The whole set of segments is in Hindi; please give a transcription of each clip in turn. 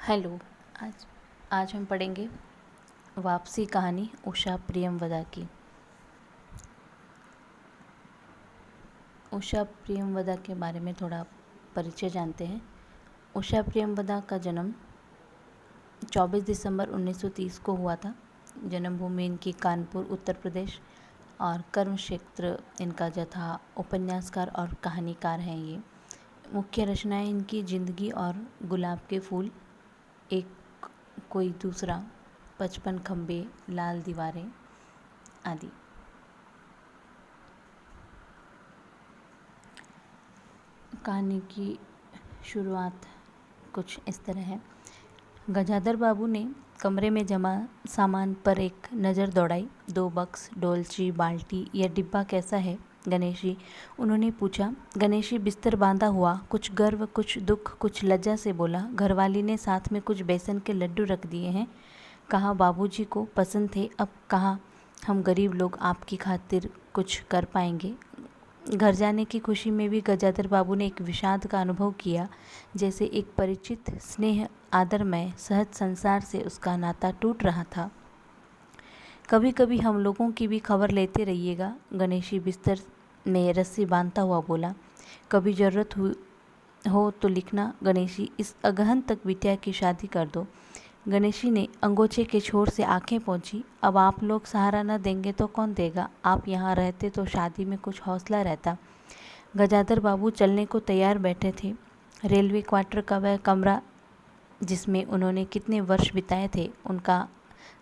हेलो। आज आज हम पढ़ेंगे वापसी कहानी उषा प्रियमवदा की। उषा प्रियमवदा के बारे में थोड़ा परिचय जानते हैं। उषा प्रियमवदा का जन्म 24 दिसंबर 1930 को हुआ था। जन्मभूमि इनकी कानपुर उत्तर प्रदेश और कर्म क्षेत्र इनका जो था उपन्यासकार और कहानीकार हैं। ये मुख्य रचनाएं इनकी ज़िंदगी और गुलाब के फूल, एक कोई दूसरा, 55 खंबे, लाल दीवारें आदि। कहानी की शुरुआत कुछ इस तरह है। गजाधर बाबू ने कमरे में जमा सामान पर एक नज़र दौड़ाई। 2 बक्स, डोलची, बाल्टी, यह डिब्बा कैसा है गणेशी? उन्होंने पूछा। गणेशी बिस्तर बांधा हुआ, कुछ गर्व, कुछ दुख, कुछ लज्जा से बोला। घरवाली ने साथ में कुछ बेसन के लड्डू रख दिए हैं। कहा बाबूजी को पसंद थे। अब कहा हम गरीब लोग आपकी खातिर कुछ कर पाएंगे। घर जाने की खुशी में भी गजाधर बाबू ने एक विषाद का अनुभव किया, जैसे एक परिचित, स्नेह, आदरमय, सहज संसार से उसका नाता टूट रहा था। कभी कभी हम लोगों की भी खबर लेते रहिएगा, गणेशी बिस्तर में रस्सी बांधता हुआ बोला। कभी ज़रूरत हो तो लिखना गणेशी, इस अगहन तक बिटिया की शादी कर दो। गणेशी ने अंगोछे के छोर से आंखें पोंछी। अब आप लोग सहारा न देंगे तो कौन देगा? आप यहाँ रहते तो शादी में कुछ हौसला रहता। गजाधर बाबू चलने को तैयार बैठे थे। रेलवे क्वार्टर का वह कमरा जिसमें उन्होंने कितने वर्ष बिताए थे, उनका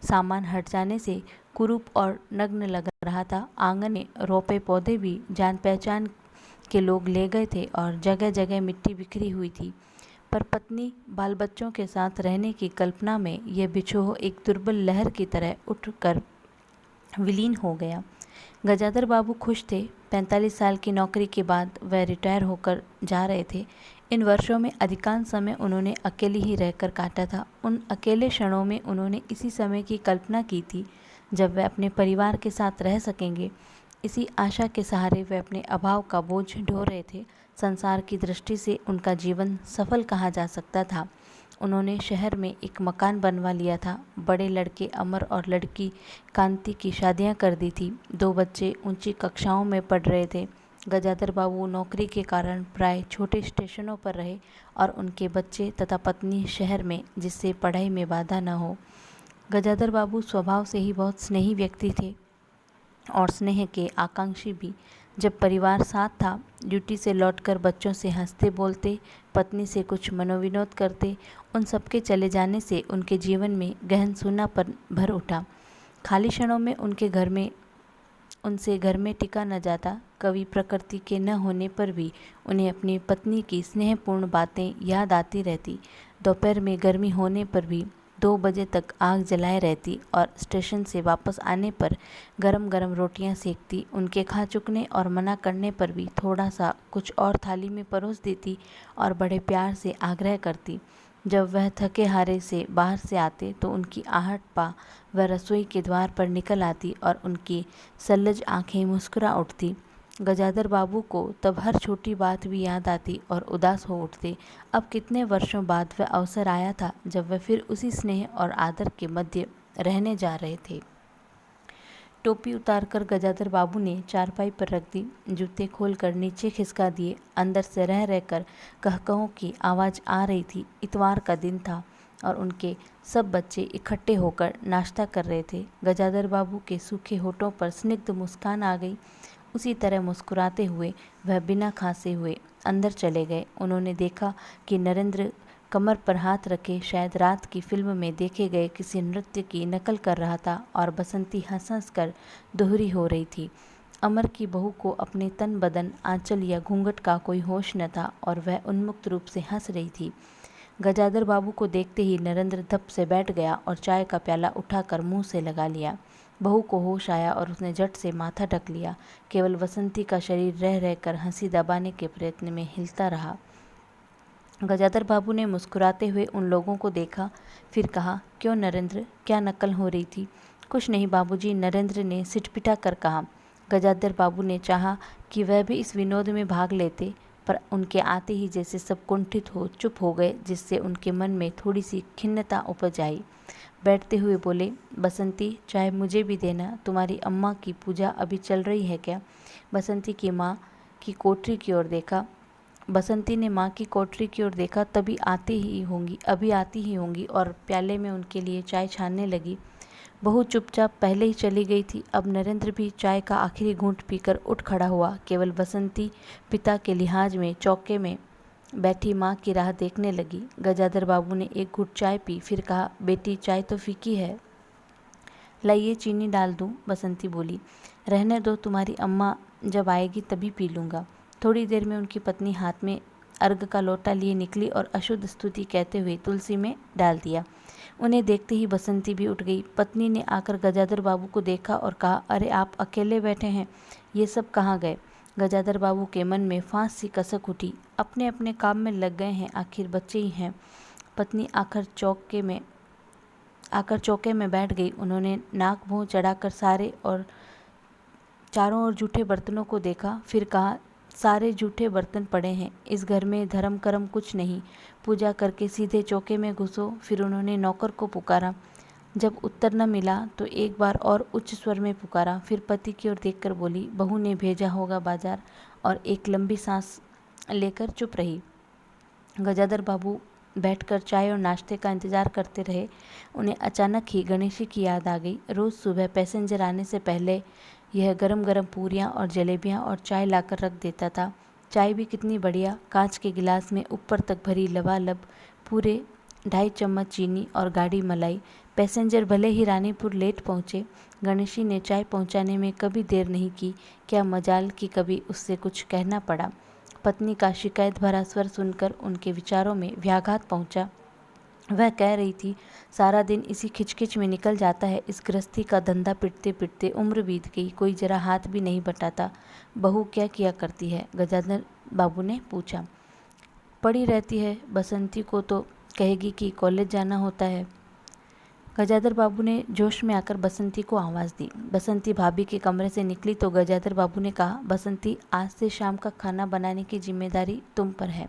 सामान हट जाने से कुरूप और नग्न लग रहा था। आंगन में रोपे पौधे भी जान पहचान के लोग ले गए थे और जगह जगह मिट्टी बिखरी हुई थी, पर पत्नी बाल बच्चों के साथ रहने की कल्पना में यह बिछोह एक दुर्बल लहर की तरह उठकर विलीन हो गया। गजाधर बाबू खुश थे। 45 साल की नौकरी के बाद वह रिटायर होकर जा रहे थे। इन वर्षों में अधिकांश समय उन्होंने अकेले ही रहकर काटा था। उन अकेले क्षणों में उन्होंने इसी समय की कल्पना की थी जब वह अपने परिवार के साथ रह सकेंगे। इसी आशा के सहारे वे अपने अभाव का बोझ ढो रहे थे। संसार की दृष्टि से उनका जीवन सफल कहा जा सकता था। उन्होंने शहर में एक मकान बनवा लिया था। बड़े लड़के अमर और लड़की कांति की शादियां कर दी थी। 2 बच्चे ऊंची कक्षाओं में पढ़ रहे थे। गजाधर बाबू नौकरी के कारण प्राय छोटे स्टेशनों पर रहे और उनके बच्चे तथा पत्नी शहर में, जिससे पढ़ाई में बाधा न हो। गजाधर बाबू स्वभाव से ही बहुत स्नेही व्यक्ति थे और स्नेह के आकांक्षी भी। जब परिवार साथ था, ड्यूटी से लौटकर बच्चों से हंसते बोलते, पत्नी से कुछ मनोविनोद करते। उन सबके चले जाने से उनके जीवन में गहन सूनापन भर उठा। खाली क्षणों में उनसे घर में टिका न जाता। कवि प्रकृति के न होने पर भी उन्हें अपनी पत्नी की स्नेहपूर्ण बातें याद आती रहती। दोपहर में गर्मी होने पर भी 2 बजे तक आग जलाए रहती और स्टेशन से वापस आने पर गरम गरम रोटियां सेकती। उनके खा चुकने और मना करने पर भी थोड़ा सा कुछ और थाली में परोस देती और बड़े प्यार से आग्रह करती। जब वह थके हारे से बाहर से आते तो उनकी आहट पा वह रसोई के द्वार पर निकल आती और उनकी सल्लज आंखें मुस्कुरा उठती। गजाधर बाबू को तब हर छोटी बात भी याद आती और उदास हो उठते। अब कितने वर्षों बाद वह अवसर आया था जब वह फिर उसी स्नेह और आदर के मध्य रहने जा रहे थे। टोपी उतारकर गजाधर बाबू ने चारपाई पर रख दी। जूते खोलकर नीचे खिसका दिए। अंदर से रह रहकर कहकहों की आवाज़ आ रही थी। इतवार का दिन था और उनके सब बच्चे इकट्ठे होकर नाश्ता कर रहे थे। गजाधर बाबू के सूखे होठों पर स्निग्ध मुस्कान आ गई। उसी तरह मुस्कुराते हुए वह बिना खांसे हुए अंदर चले गए। उन्होंने देखा कि नरेंद्र कमर पर हाथ रखे शायद रात की फिल्म में देखे गए किसी नृत्य की नकल कर रहा था और बसंती हंस हंस कर दोहरी हो रही थी। अमर की बहू को अपने तन बदन, आंचल या घूंघट का कोई होश न था और वह उन्मुक्त रूप से हंस रही थी। गजाधर बाबू को देखते ही नरेंद्र धप से बैठ गया और चाय का प्याला उठाकर मुंह से लगा लिया। बहू को होश आया और उसने झट से माथा ढक लिया। केवल बसंती का शरीर रह रहकर हंसी दबाने के प्रयत्न में हिलता रहा। गजाधर बाबू ने मुस्कुराते हुए उन लोगों को देखा, फिर कहा, क्यों नरेंद्र, क्या नकल हो रही थी? कुछ नहीं बाबूजी, नरेंद्र ने सिटपिटा कर कहा। गजाधर बाबू ने चाहा कि वह भी इस विनोद में भाग लेते, पर उनके आते ही जैसे सब कुंठित हो चुप हो गए, जिससे उनके मन में थोड़ी सी खिन्नता उपज आई। बैठते हुए बोले, बसंती चाय मुझे भी देना, तुम्हारी अम्मा की पूजा अभी चल रही है क्या? बसंती की माँ की कोठरी की ओर देखा। बसंती ने माँ की कोठरी की ओर देखा, अभी आती ही होंगी और प्याले में उनके लिए चाय छानने लगी। बहू चुपचाप पहले ही चली गई थी। अब नरेंद्र भी चाय का आखिरी घूंट पीकर उठ खड़ा हुआ। केवल बसंती पिता के लिहाज में चौके में बैठी माँ की राह देखने लगी। गजाधर बाबू ने एक घूंट चाय पी, फिर कहा, बेटी चाय तो फीकी है, लाइए चीनी डाल दूं? बसंती बोली, रहने दो, तुम्हारी अम्मा जब आएगी तभी पी लूँगा। थोड़ी देर में उनकी पत्नी हाथ में अर्घ का लोटा लिए निकली और अशुद्ध स्तुति कहते हुए तुलसी में डाल दिया। उन्हें देखते ही बसंती भी उठ गई। पत्नी ने आकर गजाधर बाबू को देखा और कहा, अरे आप अकेले बैठे हैं, ये सब कहाँ गए? गजाधर बाबू के मन में फांस सी कसक उठी। अपने अपने काम में लग गए हैं, आखिर बच्चे ही हैं। पत्नी आकर चौके में बैठ गई। उन्होंने नाक मुंह चढ़ाकर चारों ओर जूठे बर्तनों को देखा, फिर कहा, सारे जूठे बर्तन पड़े हैं, इस घर में धर्म कर्म कुछ नहीं, पूजा करके सीधे चौके में घुसो। फिर उन्होंने नौकर को पुकारा। जब उत्तर न मिला तो एक बार और उच्च स्वर में पुकारा। फिर पति की ओर देखकर बोली, बहू ने भेजा होगा बाजार, और एक लंबी सांस लेकर चुप रही। गजाधर बाबू बैठकर चाय और नाश्ते का इंतजार करते रहे। उन्हें अचानक ही गणेशी की याद आ गई। रोज़ सुबह पैसेंजर आने से पहले यह गरम गरम पूरियाँ और जलेबियाँ और चाय लाकर रख देता था। चाय भी कितनी बढ़िया, कांच के गिलास में ऊपर तक भरी लबालब, पूरे 2.5 चम्मच चीनी और गाढ़ी मलाई। पैसेंजर भले ही रानीपुर लेट पहुँचे, गणेशी ने चाय पहुँचाने में कभी देर नहीं की। क्या मजाल कि कभी उससे कुछ कहना पड़ा। पत्नी का शिकायत भरा स्वर सुनकर उनके विचारों में व्याघात पहुँचा। वह कह रही थी, सारा दिन इसी खिचखिच में निकल जाता है, इस गृहस्थी का धंधा पिटते पिटते उम्र बीत गई, कोई जरा हाथ भी नहीं बटाता। बहू क्या किया करती है? गजाधर बाबू ने पूछा। पड़ी रहती है, बसंती को तो कहेगी कि कॉलेज जाना होता है। गजाधर बाबू ने जोश में आकर बसंती को आवाज़ दी। बसंती भाभी के कमरे से निकली तो गजाधर बाबू ने कहा, बसंती आज से शाम का खाना बनाने की जिम्मेदारी तुम पर है,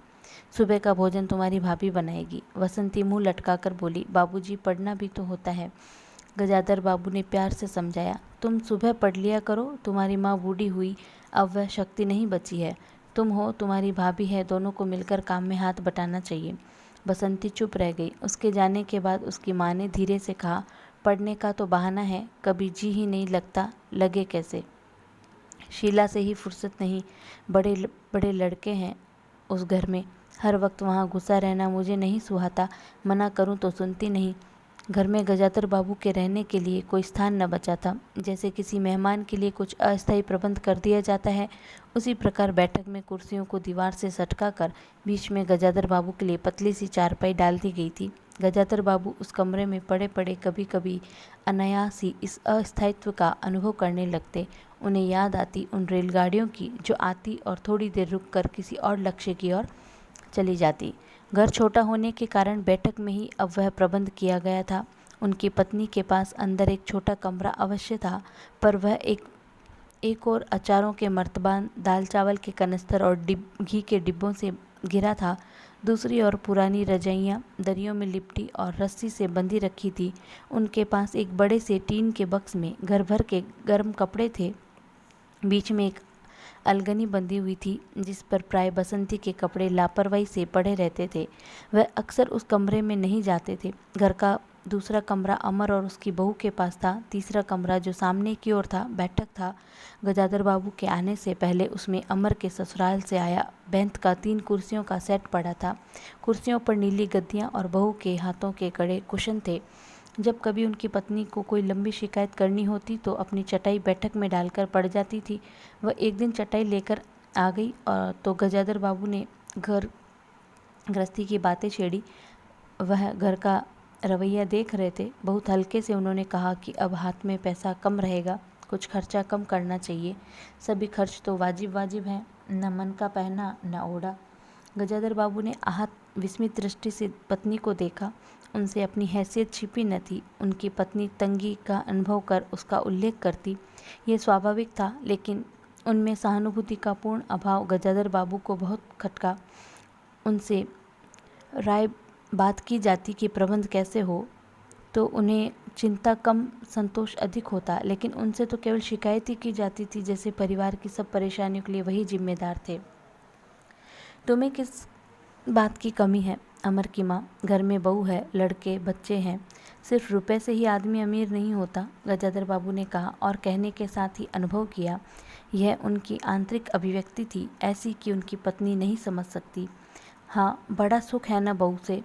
सुबह का भोजन तुम्हारी भाभी बनाएगी। बसंती मुंह लटकाकर बोली, बाबूजी पढ़ना भी तो होता है। गजाधर बाबू ने प्यार से समझाया, तुम सुबह पढ़ लिया करो, तुम्हारी माँ बूढ़ी हुई, अब वह शक्ति नहीं बची है। तुम हो, तुम्हारी भाभी है, दोनों को मिलकर काम में हाथ बटाना चाहिए। बसंती चुप रह गई। उसके जाने के बाद उसकी माँ ने धीरे से कहा, पढ़ने का तो बहाना है, कभी जी ही नहीं लगता, लगे कैसे? शीला से ही फुर्सत नहीं, बड़े बड़े लड़के हैं उस घर में, हर वक्त वहाँ घुसा रहना मुझे नहीं सुहाता, मना करूँ तो सुनती नहीं। घर में गजाधर बाबू के रहने के लिए कोई स्थान न बचा था। जैसे किसी मेहमान के लिए कुछ अस्थायी प्रबंध कर दिया जाता है, उसी प्रकार बैठक में कुर्सियों को दीवार से सटका कर बीच में गजाधर बाबू के लिए पतली सी चारपाई डाल दी गई थी। गजाधर बाबू उस कमरे में पड़े पड़े कभी कभी अनायास ही इस अस्थायित्व का अनुभव करने लगते। उन्हें याद आती उन रेलगाड़ियों की जो आती और थोड़ी देर रुक कर किसी और लक्ष्य की ओर चली जाती। घर छोटा होने के कारण बैठक में ही अब वह प्रबंध किया गया था। उनकी पत्नी के पास अंदर एक छोटा कमरा अवश्य था, पर वह एक और अचारों के मर्तबान, दाल चावल के कनस्तर और घी के डिब्बों से घिरा था। दूसरी ओर पुरानी रजाइयाँ दरियों में लिपटी और रस्सी से बंधी रखी थी। उनके पास एक बड़े से टीन के बक्स में घर भर के गर्म कपड़े थे। बीच में एक अलगनी बंधी हुई थी जिस पर प्राय बसंती के कपड़े लापरवाही से पड़े रहते थे। वह अक्सर उस कमरे में नहीं जाते थे। घर का दूसरा कमरा अमर और उसकी बहू के पास था। तीसरा कमरा जो सामने की ओर था, बैठक था। गजाधर बाबू के आने से पहले उसमें अमर के ससुराल से आया बेंत का 3 कुर्सियों का सेट पड़ा था। कुर्सियों पर नीली गद्दियाँ और बहू के हाथों के कड़े कुशन थे। जब कभी उनकी पत्नी को कोई लंबी शिकायत करनी होती तो अपनी चटाई बैठक में डालकर पड़ जाती थी। वह एक दिन चटाई लेकर आ गई और तो गजाधर बाबू ने गृहस्थी की बातें छेड़ी। वह घर का रवैया देख रहे थे। बहुत हल्के से उन्होंने कहा कि अब हाथ में पैसा कम रहेगा, कुछ खर्चा कम करना चाहिए। सभी खर्च तो वाजिब हैं, न मन का पहना न ओढ़ा। गजाधर बाबू ने आहत विस्मित दृष्टि से पत्नी को देखा। उनसे अपनी हैसियत छिपी न थी। उनकी पत्नी तंगी का अनुभव कर उसका उल्लेख करती, ये स्वाभाविक था, लेकिन उनमें सहानुभूति का पूर्ण अभाव गजाधर बाबू को बहुत खटका। उनसे राय बात की जाती कि प्रबंध कैसे हो तो उन्हें चिंता कम संतोष अधिक होता, लेकिन उनसे तो केवल शिकायत ही की जाती थी, जैसे परिवार की सब परेशानियों के लिए वही जिम्मेदार थे। तुम्हें किस बात की कमी है? अमर की माँ, घर में बहू है, लड़के बच्चे हैं, सिर्फ रुपए से ही आदमी अमीर नहीं होता, गजाधर बाबू ने कहा और कहने के साथ ही अनुभव किया यह उनकी आंतरिक अभिव्यक्ति थी, ऐसी कि उनकी पत्नी नहीं समझ सकती। हाँ, बड़ा सुख है ना बहू से,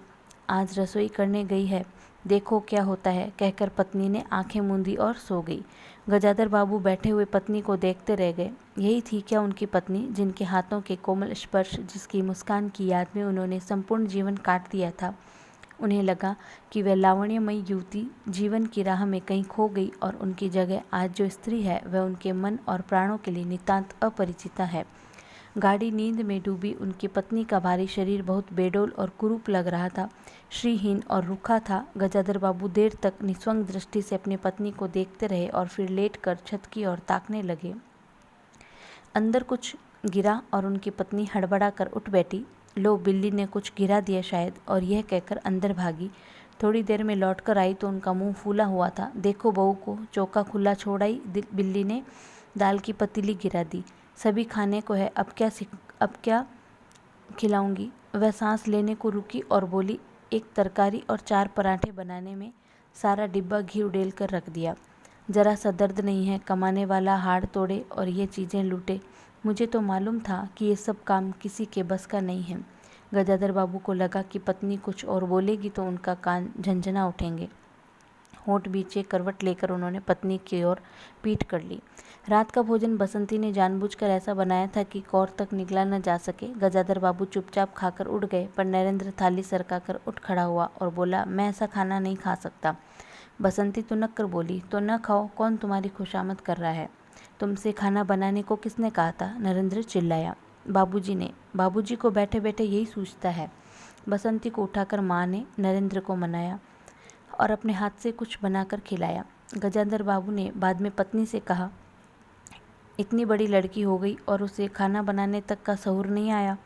आज रसोई करने गई है, देखो क्या होता है, कहकर पत्नी ने आंखें मूंदी और सो गई। गजाधर बाबू बैठे हुए पत्नी को देखते रह गए। यही थी क्या उनकी पत्नी, जिनके हाथों के कोमल स्पर्श, जिसकी मुस्कान की याद में उन्होंने संपूर्ण जीवन काट दिया था। उन्हें लगा कि वह लावण्यमयी युवती जीवन की राह में कहीं खो गई और उनकी जगह आज जो स्त्री है वह उनके मन और प्राणों के लिए नितांत अपरिचिता है। गाढ़ी नींद में डूबी उनकी पत्नी का भारी शरीर बहुत बेडौल और कुरूप लग रहा था, श्रीहीन और रूखा था। गजाधर बाबू देर तक निस्वंग दृष्टि से अपनी पत्नी को देखते रहे और फिर लेटकर छत की ओर ताकने लगे। अंदर कुछ गिरा और उनकी पत्नी हड़बड़ा कर उठ बैठी। लो, बिल्ली ने कुछ गिरा दिया शायद, और यह कहकर अंदर भागी। थोड़ी देर में लौटकर आई तो उनका मुंह फूला हुआ था। देखो बहू को चौका खुला छोड़ आई, बिल्ली ने दाल की पतीली गिरा दी। सभी खाने को है, अब क्या खिलाऊंगी? वह सांस लेने को रुकी और बोली, एक तरकारी और 4 पराठे बनाने में सारा डिब्बा घी उड़ेल कर रख दिया। जरा सा दर्द नहीं है, कमाने वाला हाड़ तोड़े और ये चीज़ें लूटे। मुझे तो मालूम था कि ये सब काम किसी के बस का नहीं है। गजाधर बाबू को लगा कि पत्नी कुछ और बोलेगी तो उनका कान झंझना उठेंगे। होठ बीचे करवट लेकर उन्होंने पत्नी की ओर पीठ कर ली। रात का भोजन बसंती ने जानबूझकर ऐसा बनाया था कि कौर तक निकला न जा सके। गजाधर बाबू चुपचाप खाकर उठ गए, पर नरेंद्र थाली सरकाकर उठ खड़ा हुआ और बोला, मैं ऐसा खाना नहीं खा सकता। बसंती तुनक कर बोली, तो न खाओ, कौन तुम्हारी खुशामद कर रहा है? तुमसे खाना बनाने को किसने कहा था? नरेंद्र चिल्लाया। बाबूजी ने। बाबूजी को बैठे बैठे यही सूझता है। बसंती को उठाकर माँ ने नरेंद्र को मनाया और अपने हाथ से कुछ बनाकर खिलाया। गजाधर बाबू ने बाद में पत्नी से कहा, इतनी बड़ी लड़की हो गई और उसे खाना बनाने तक का शऊर नहीं आया।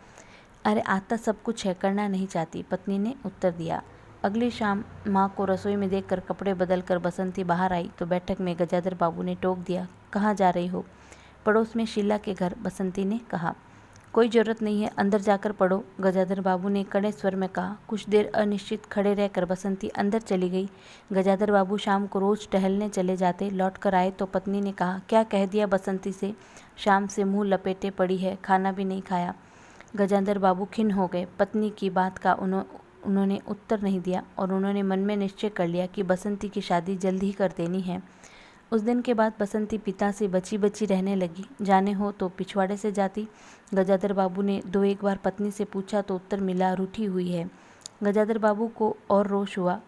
अरे आता सब कुछ है, करना नहीं चाहती, पत्नी ने उत्तर दिया। अगली शाम माँ को रसोई में देखकर कपड़े बदलकर बसंती बाहर आई तो बैठक में गजाधर बाबू ने टोक दिया, कहाँ जा रही हो? पड़ोस में शीला के घर, बसंती ने कहा। कोई ज़रूरत नहीं है, अंदर जाकर पढ़ो, गजाधर बाबू ने कड़े स्वर में कहा। कुछ देर अनिश्चित खड़े रहकर बसंती अंदर चली गई। गजाधर बाबू शाम को रोज़ टहलने चले जाते। लौट कर आए तो पत्नी ने कहा, क्या कह दिया बसंती से? शाम से मुंह लपेटे पड़ी है, खाना भी नहीं खाया। गजाधर बाबू खिन्न हो गए। पत्नी की बात का उन्होंने उत्तर नहीं दिया और उन्होंने मन में निश्चय कर लिया कि बसंती की शादी जल्द ही कर देनी है। उस दिन के बाद बसंती पिता से बची बची रहने लगी। जाने हो तो पिछवाड़े से जाती। गजाधर बाबू ने 2-1 बार पत्नी से पूछा तो उत्तर मिला, रूठी हुई है। गजाधर बाबू को और रोष हुआ।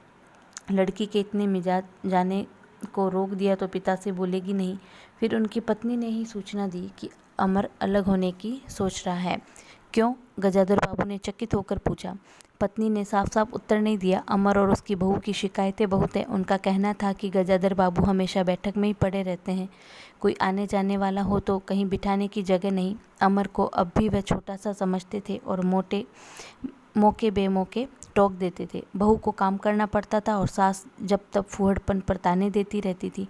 लड़की के इतने मिजाज जाने को रोक दिया तो पिता से बोलेगी नहीं। फिर उनकी पत्नी ने ही सूचना दी कि अमर अलग होने की सोच रहा है। क्यों? गजाधर बाबू ने चकित होकर पूछा। पत्नी ने साफ साफ उत्तर नहीं दिया। अमर और उसकी बहू की शिकायतें बहुत हैं। उनका कहना था कि गजाधर बाबू हमेशा बैठक में ही पड़े रहते हैं, कोई आने जाने वाला हो तो कहीं बिठाने की जगह नहीं। अमर को अब भी वह छोटा सा समझते थे और मौके बेमौके टोक देते थे। बहू को काम करना पड़ता था और सास जब तब फूहड़पन पर ताने देती रहती थी।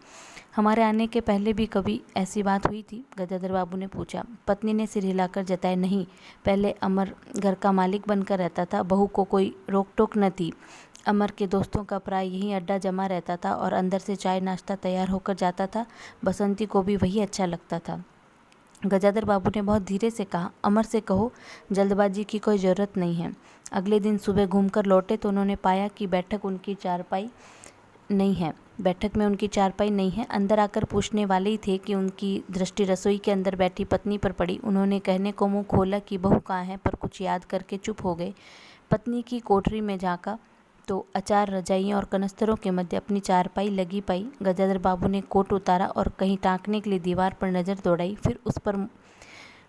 हमारे आने के पहले भी कभी ऐसी बात हुई थी? गजाधर बाबू ने पूछा। पत्नी ने सिर हिलाकर जताया, नहीं, पहले अमर घर का मालिक बनकर रहता था, बहू को कोई रोक टोक न थी। अमर के दोस्तों का प्राय यहीं अड्डा जमा रहता था और अंदर से चाय नाश्ता तैयार होकर जाता था। बसंती को भी वही अच्छा लगता था। गजाधर बाबू ने बहुत धीरे से कहा, अमर से कहो जल्दबाजी की कोई ज़रूरत नहीं है। अगले दिन सुबह घूमकर लौटे तो उन्होंने पाया कि बैठक में उनकी चारपाई नहीं है। अंदर आकर पूछने वाले ही थे कि उनकी दृष्टि रसोई के अंदर बैठी पत्नी पर पड़ी। उन्होंने कहने को मुंह खोला कि बहू कहाँ है, पर कुछ याद करके चुप हो गए। पत्नी की कोठरी में झाँका तो अचार, रजाइयों और कनस्तरों के मध्य अपनी चारपाई लगी पाई। गजाधर बाबू ने कोट उतारा और कहीं टाँकने के लिए दीवार पर नज़र दौड़ाई, फिर उस पर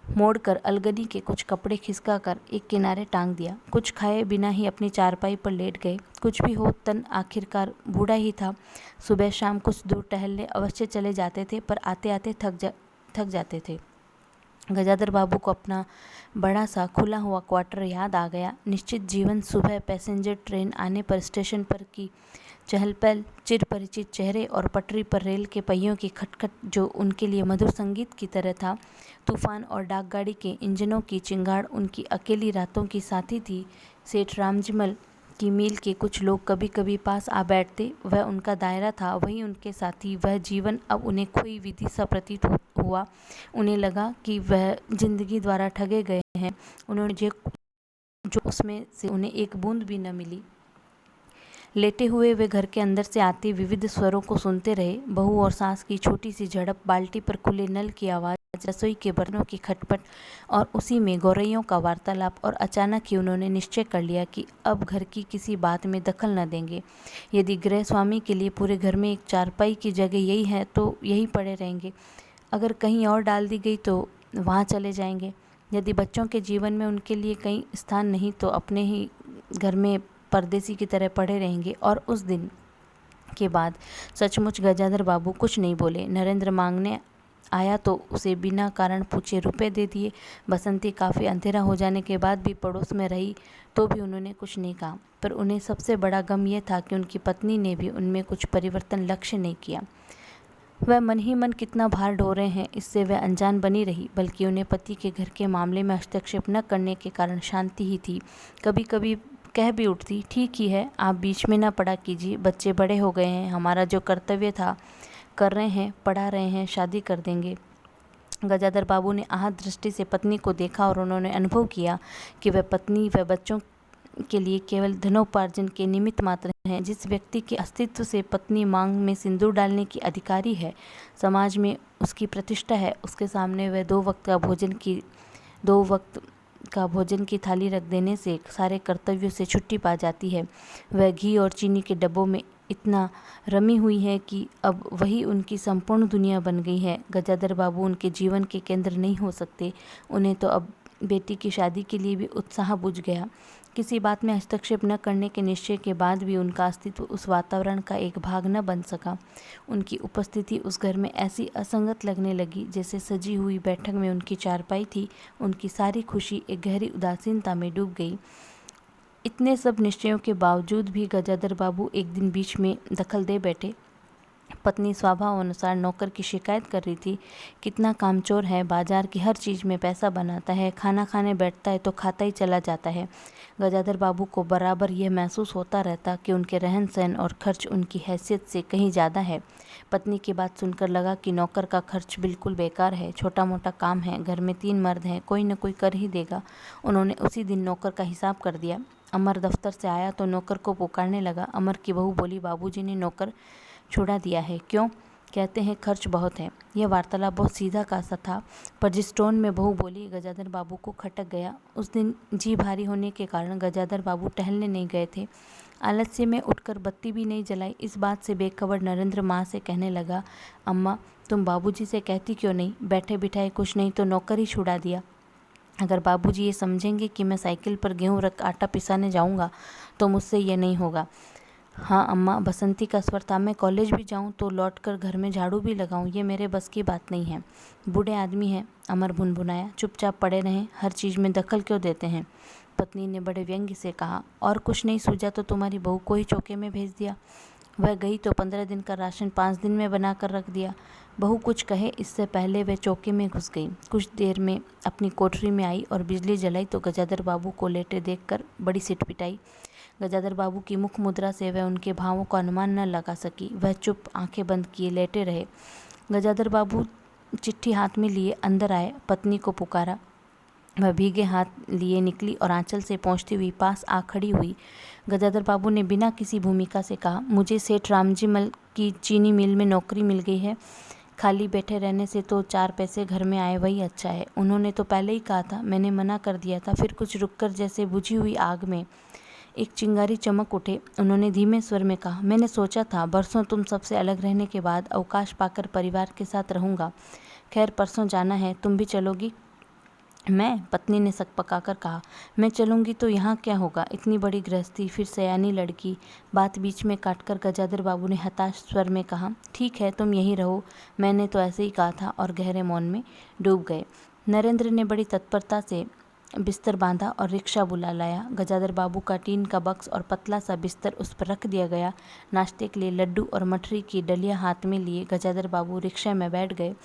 मोड़कर अलगनी के कुछ कपड़े खिसका कर एक किनारे टांग दिया। कुछ खाए बिना ही अपनी चारपाई पर लेट गए। कुछ भी हो, तन आखिरकार बूढ़ा ही था। सुबह शाम कुछ दूर टहलने अवश्य चले जाते थे, पर आते आते थक जाते थे। गजाधर बाबू को अपना बड़ा सा खुला हुआ क्वार्टर याद आ गया। निश्चित जीवन, सुबह पैसेंजर ट्रेन आने पर स्टेशन पर की चहल पहल, चिर परिचित चेहरे और पटरी पर रेल के पहियों की खटखट जो उनके लिए मधुर संगीत की तरह था। तूफान और डाकगाड़ी के इंजनों की चिंगाड़ उनकी अकेली रातों की साथी थी। सेठ रामजमल की मील के कुछ लोग कभी कभी पास आ बैठते, वह उनका दायरा था, वही उनके साथी। वह जीवन अब उन्हें खोई विधि सा प्रतीत हुआ। उन्हें लगा कि वह जिंदगी द्वारा ठगे गए हैं। उन्होंने जो उसमें से उन्हें एक बूंद भी न मिली। लेटे हुए वे घर के अंदर से आते विविध स्वरों को सुनते रहे। बहू और सास की छोटी सी झड़प, बाल्टी पर खुले नल की आवाज़, रसोई के बर्तनों की खटपट और उसी में गौरैयों का वार्तालाप। और अचानक ही उन्होंने निश्चय कर लिया कि अब घर की किसी बात में दखल न देंगे। यदि गृह स्वामी के लिए पूरे घर में एक चारपाई की जगह यही है तो यहीं पड़े रहेंगे। अगर कहीं और डाल दी गई तो वहाँ चले जाएंगे। यदि बच्चों के जीवन में उनके लिए कहीं स्थान नहीं तो अपने ही घर में परदेसी की तरह पड़े रहेंगे। और उस दिन के बाद सचमुच गजाधर बाबू कुछ नहीं बोले। नरेंद्र मांगने आया तो उसे बिना कारण पूछे रुपए दे दिए। बसंती काफ़ी अंधेरा हो जाने के बाद भी पड़ोस में रही तो भी उन्होंने कुछ नहीं कहा। पर उन्हें सबसे बड़ा गम यह था कि उनकी पत्नी ने भी उनमें कुछ परिवर्तन लक्ष्य नहीं किया। वह मन ही मन कितना भार ढो रहे हैं इससे वह अनजान बनी रही, बल्कि उन्हें पति के घर के मामले में हस्तक्षेप न करने के कारण शांति ही थी। कभी कभी कह भी उठती, ठीक ही है, आप बीच में ना पड़ा कीजिए, बच्चे बड़े हो गए हैं, हमारा जो कर्तव्य था कर रहे हैं, पढ़ा रहे हैं, शादी कर देंगे। गजाधर बाबू ने आहत दृष्टि से पत्नी को देखा और उन्होंने अनुभव किया कि वह पत्नी व बच्चों के लिए केवल धनोपार्जन के निमित्त मात्र हैं। जिस व्यक्ति के अस्तित्व से पत्नी मांग में सिंदूर डालने की अधिकारी है, समाज में उसकी प्रतिष्ठा है, उसके सामने वह दो वक्त का भोजन की थाली रख देने से सारे कर्तव्यों से छुट्टी पा जाती है। वह घी और चीनी के डब्बों में इतना रमी हुई है कि अब वही उनकी संपूर्ण दुनिया बन गई है। गजाधर बाबू उनके जीवन के केंद्र नहीं हो सकते। उन्हें तो अब बेटी की शादी के लिए भी उत्साह बुझ गया। किसी बात में हस्तक्षेप न करने के निश्चय के बाद भी उनका अस्तित्व उस वातावरण का एक भाग न बन सका। उनकी उपस्थिति उस घर में ऐसी असंगत लगने लगी जैसे सजी हुई बैठक में उनकी चारपाई थी। उनकी सारी खुशी एक गहरी उदासीनता में डूब गई। इतने सब निश्चयों के बावजूद भी गजाधर बाबू एक दिन बीच में दखल दे बैठे। पत्नी स्वभाव अनुसार नौकर की शिकायत कर रही थी, कितना कामचोर है, बाजार की हर चीज़ में पैसा बनाता है, खाना खाने बैठता है तो खाता ही चला जाता है। गजाधर बाबू को बराबर यह महसूस होता रहता कि उनके रहन सहन और खर्च उनकी हैसियत से कहीं ज़्यादा है। पत्नी की बात सुनकर लगा कि नौकर का खर्च बिल्कुल बेकार है, छोटा मोटा काम है, घर में 3 मर्द हैं, कोई न कोई कर ही देगा। उन्होंने उसी दिन नौकर का हिसाब कर दिया। अमर दफ्तर से आया तो नौकर को पुकारने लगा। अमर की बहू बोली, बाबूजी ने नौकर छुड़ा दिया है। क्यों? कहते हैं खर्च बहुत है। यह वार्तालाप बहुत सीधा कासा था, पर जिस टोन में बहू बोली गजाधर बाबू को खटक गया। उस दिन जी भारी होने के कारण गजाधर बाबू टहलने नहीं गए थे। आलस्य में उठकर बत्ती भी नहीं जलाई। इस बात से बेखबर नरेंद्र माँ से कहने लगा, अम्मा तुम बाबूजी से कहती क्यों नहीं? बैठे बिठाए कुछ नहीं तो नौकर ही छुड़ा दिया। अगर बाबूजी ये समझेंगे कि मैं साइकिल पर गेहूँ रख आटा पिसाने जाऊँगा तो मुझसे ये नहीं होगा। हाँ अम्मा, बसंती का स्वर था, मैं कॉलेज भी जाऊँ तो लौटकर घर में झाड़ू भी लगाऊँ, ये मेरे बस की बात नहीं है। बूढ़े आदमी हैं, अमर भुनभुनाया, चुपचाप पड़े रहें, हर चीज़ में दखल क्यों देते हैं? पत्नी ने बड़े व्यंग्य से कहा। और कुछ नहीं सूझा तो तुम्हारी बहू को ही चौके में भेज दिया। वह गई तो 15 दिन का राशन 5 दिन में बना कर रख दिया। बहू कुछ कहे इससे पहले वह चौके में घुस गई। कुछ देर में अपनी कोठरी में आई और बिजली जलाई तो गजाधर बाबू को लेटे देखकर बड़ी सिटपिटाई। गजाधर बाबू की मुख मुद्रा से वह उनके भावों का अनुमान न लगा सकी। वह चुप आंखें बंद किए लेटे रहे। गजाधर बाबू चिट्ठी हाथ में लिए अंदर आए, पत्नी को पुकारा। वह भीगे हाथ लिए निकली और आंचल से पहुँचती हुई पास आ खड़ी हुई। गजाधर बाबू ने बिना किसी भूमिका से कहा, मुझे सेठ रामजीमल की चीनी मिल में नौकरी मिल गई है। खाली बैठे रहने से तो 4 पैसे घर में आए वही अच्छा है। उन्होंने तो पहले ही कहा था, मैंने मना कर दिया था। फिर कुछ रुककर जैसे बुझी हुई आग में एक चिंगारी चमक उठे। उन्होंने धीमे स्वर में कहा, मैंने सोचा था बरसों तुम सबसे अलग रहने के बाद अवकाश पाकर परिवार के साथ रहूँगा। खैर परसों जाना है, तुम भी चलोगी? मैं? पत्नी ने सकपकाकर कहा, मैं चलूँगी तो यहाँ क्या होगा? इतनी बड़ी गृहस्थी, फिर सयानी लड़की। बात बीच में काटकर गजाधर बाबू ने हताश स्वर में कहा, ठीक है तुम यहीं रहो, मैंने तो ऐसे ही कहा था, और गहरे मौन में डूब गए। नरेंद्र ने बड़ी तत्परता से बिस्तर बांधा और रिक्शा बुला लाया। गजाधर बाबू का टीन का बक्स और पतला सा बिस्तर उस पर रख दिया गया। नाश्ते के लिए लड्डू और मठरी की डलिया हाथ में लिए गजाधर बाबू रिक्शा में बैठ गए।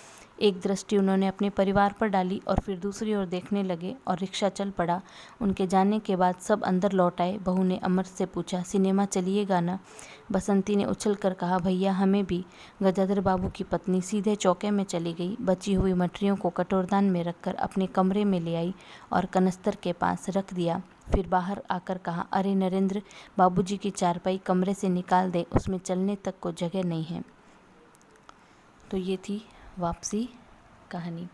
एक दृष्टि उन्होंने अपने परिवार पर डाली और फिर दूसरी ओर देखने लगे और रिक्शा चल पड़ा। उनके जाने के बाद सब अंदर लौट आए। बहू ने अमर से पूछा, सिनेमा चलिएगा ना? बसंती ने उछल कर कहा, भैया हमें भी। गजाधर बाबू की पत्नी सीधे चौके में चली गई। बची हुई मठरियों को कटोरदान में रखकर अपने कमरे में ले आई और कनस्तर के पास रख दिया। फिर बाहर आकर कहा, अरे नरेंद्र, बाबूजी की चारपाई कमरे से निकाल दे, उसमें चलने तक को जगह नहीं है। तो ये थी वापसी कहानी।